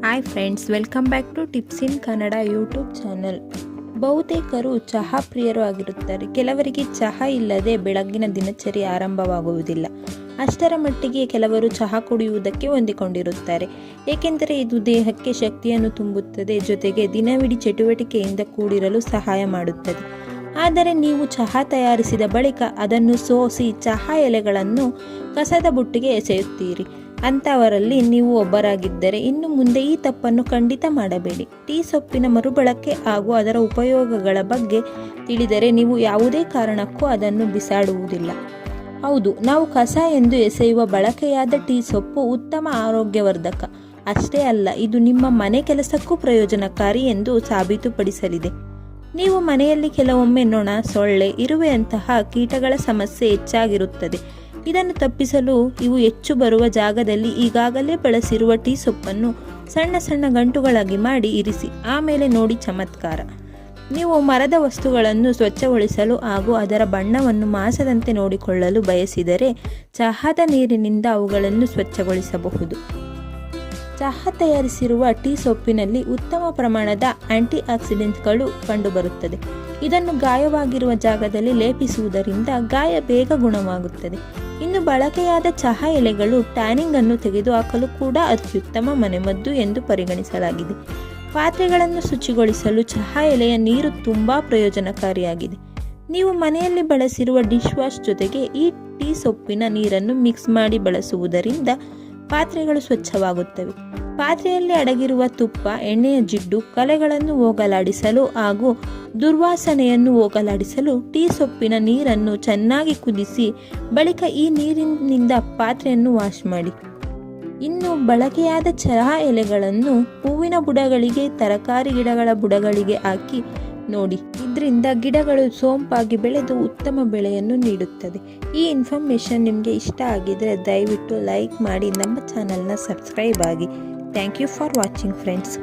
Hi friends, welcome back to tips in Kannada YouTube channel. ಬಹುತೇಕರು ಚಹಾ ಪ್ರಿಯರು ಆಗಿರುತ್ತಾರೆ. ಕೆಲವರಿಗೆ ಚಹಾ ಇಲ್ಲದೆ ಬೆಳಗ್ಗಿನ ದಿನಚರಿ ಆರಂಭವಾಗುವುದಿಲ್ಲ. ಅಷ್ಟರ ಮಟ್ಟಿಗೆ ಕೆಲವರು ಚಹಾ ಕುಡಿಯುವುದಕ್ಕೆ ಹೊಂದಿಕೊಂಡಿರುತ್ತಾರೆ. ಏಕೆಂದರೆ ಇದು ದೇಹಕ್ಕೆ ಶಕ್ತಿಯನ್ನು ತುಂಬುತ್ತದೆ, ಜೊತೆಗೆ ದಿನವಿಡೀ ಚಟುವಟಿಕೆಯಿಂದ ಕೂಡಿರಲು ಸಹಾಯ ಮಾಡುತ್ತದೆ. ಆದರೆ ನೀವು ಚಹಾ ತಯಾರಿಸಿದ ಬಳಿಕ ಅದನ್ನು ಸೋಸಿ ಚಹಾ ಎಲೆಗಳನ್ನು ಕಸದ ಬುಟ್ಟಿಗೆ ಎಸೆಯುತ್ತೀರಿ. ಅಂಥವರಲ್ಲಿ ನೀವು ಒಬ್ಬರಾಗಿದ್ದರೆ ಇನ್ನು ಮುಂದೆ ಈ ತಪ್ಪನ್ನು ಖಂಡಿತ ಮಾಡಬೇಡಿ. ಟೀ ಸೊಪ್ಪಿನ ಮರುಬಳಕೆ ಹಾಗೂ ಅದರ ಉಪಯೋಗಗಳ ಬಗ್ಗೆ ತಿಳಿದರೆ ನೀವು ಯಾವುದೇ ಕಾರಣಕ್ಕೂ ಅದನ್ನು ಬಿಸಾಡುವುದಿಲ್ಲ. ಹೌದು, ನಾವು ಕಸ ಎಂದು ಎಸೆಯುವ ಬಳಕೆಯಾದ ಟೀ ಸೊಪ್ಪು ಉತ್ತಮ ಆರೋಗ್ಯವರ್ಧಕ. ಅಷ್ಟೇ ಅಲ್ಲ, ಇದು ನಿಮ್ಮ ಮನೆ ಕೆಲಸಕ್ಕೂ ಪ್ರಯೋಜನಕಾರಿ ಎಂದು ಸಾಬೀತುಪಡಿಸಲಿದೆ. ನೀವು ಮನೆಯಲ್ಲಿ ಕೆಲವೊಮ್ಮೆ ನೊಣ, ಸೊಳ್ಳೆ, ಇರುವೆಯಂತಹ ಕೀಟಗಳ ಸಮಸ್ಯೆ ಹೆಚ್ಚಾಗಿರುತ್ತದೆ. ಇದನ್ನು ತಪ್ಪಿಸಲು ಇವು ಹೆಚ್ಚು ಬರುವ ಜಾಗದಲ್ಲಿ ಈಗಾಗಲೇ ಬಳಸಿರುವ ಟೀ ಸೊಪ್ಪನ್ನು ಸಣ್ಣ ಸಣ್ಣ ಗಂಟುಗಳಾಗಿ ಮಾಡಿ ಇರಿಸಿ. ಆಮೇಲೆ ನೋಡಿ ಚಮತ್ಕಾರ. ನೀವು ಮರದ ವಸ್ತುಗಳನ್ನು ಸ್ವಚ್ಛಗೊಳಿಸಲು ಹಾಗೂ ಅದರ ಬಣ್ಣವನ್ನು ಮಾಸದಂತೆ ನೋಡಿಕೊಳ್ಳಲು ಬಯಸಿದರೆ ಚಹಾದ ನೀರಿನಿಂದ ಅವುಗಳನ್ನು ಸ್ವಚ್ಛಗೊಳಿಸಬಹುದು. ಚಹಾ ತಯಾರಿಸಿರುವ ಟೀ ಸೊಪ್ಪಿನಲ್ಲಿ ಉತ್ತಮ ಪ್ರಮಾಣದ ಆಂಟಿ ಆಕ್ಸಿಡೆಂಟ್ಗಳು ಕಂಡುಬರುತ್ತದೆ. ಇದನ್ನು ಗಾಯವಾಗಿರುವ ಜಾಗದಲ್ಲಿ ಲೇಪಿಸುವುದರಿಂದ ಗಾಯ ಬೇಗ ಗುಣವಾಗುತ್ತದೆ. ಇನ್ನು ಬಳಕೆಯಾದ ಚಹಾ ಎಲೆಗಳು ಟ್ಯಾನಿಂಗ್ ಅನ್ನು ತೆಗೆದುಹಾಕಲು ಕೂಡ ಅತ್ಯುತ್ತಮ ಮನೆಮದ್ದು ಎಂದು ಪರಿಗಣಿಸಲಾಗಿದೆ. ಪಾತ್ರೆಗಳನ್ನು ಶುಚಿಗೊಳಿಸಲು ಚಹಾ ಎಲೆಯ ನೀರು ತುಂಬಾ ಪ್ರಯೋಜನಕಾರಿಯಾಗಿದೆ. ನೀವು ಮನೆಯಲ್ಲಿ ಬಳಸಿರುವ ಡಿಶ್ ವಾಶ್ ಜೊತೆಗೆ ಈ ಟೀ ಸೊಪ್ಪಿನ ನೀರನ್ನು ಮಿಕ್ಸ್ ಮಾಡಿ ಬಳಸುವುದರಿಂದ ಪಾತ್ರೆಗಳು ಸ್ವಚ್ಛವಾಗುತ್ತವೆ. ಪಾತ್ರೆಯಲ್ಲಿ ಅಡಗಿರುವ ತುಪ್ಪ, ಎಣ್ಣೆಯ ಜಿಡ್ಡು, ಕಲೆಗಳನ್ನು ಹೋಗಲಾಡಿಸಲು ಹಾಗೂ ದುರ್ವಾಸನೆಯನ್ನು ಹೋಗಲಾಡಿಸಲು ಟೀ ಸೊಪ್ಪಿನ ನೀರನ್ನು ಚೆನ್ನಾಗಿ ಕುದಿಸಿ ಬಳಿಕ ಈ ನೀರಿನಿಂದ ಪಾತ್ರೆಯನ್ನು ವಾಶ್ ಮಾಡಿ. ಇನ್ನು ಬಳಕೆಯಾದ ಚಹಾ ಎಲೆಗಳನ್ನು ಹೂವಿನ ಬುಡಗಳಿಗೆ, ತರಕಾರಿ ಗಿಡಗಳ ಬುಡಗಳಿಗೆ ಹಾಕಿ ನೋಡಿ. ಇದರಿಂದ ಗಿಡಗಳು ಸೋಂಪಾಗಿ ಬೆಳೆದು ಉತ್ತಮ ಬೆಳೆಯನ್ನು ನೀಡುತ್ತದೆ. ಈ ಇನ್ಫಾರ್ಮೇಷನ್ ನಿಮಗೆ ಇಷ್ಟ ಆಗಿದರೆ ದಯವಿಟ್ಟು ಲೈಕ್ ಮಾಡಿ, ನಮ್ಮ ಚಾನಲ್ನ ಸಬ್ಸ್ಕ್ರೈಬ್ ಆಗಿ. Thank you for watching friends.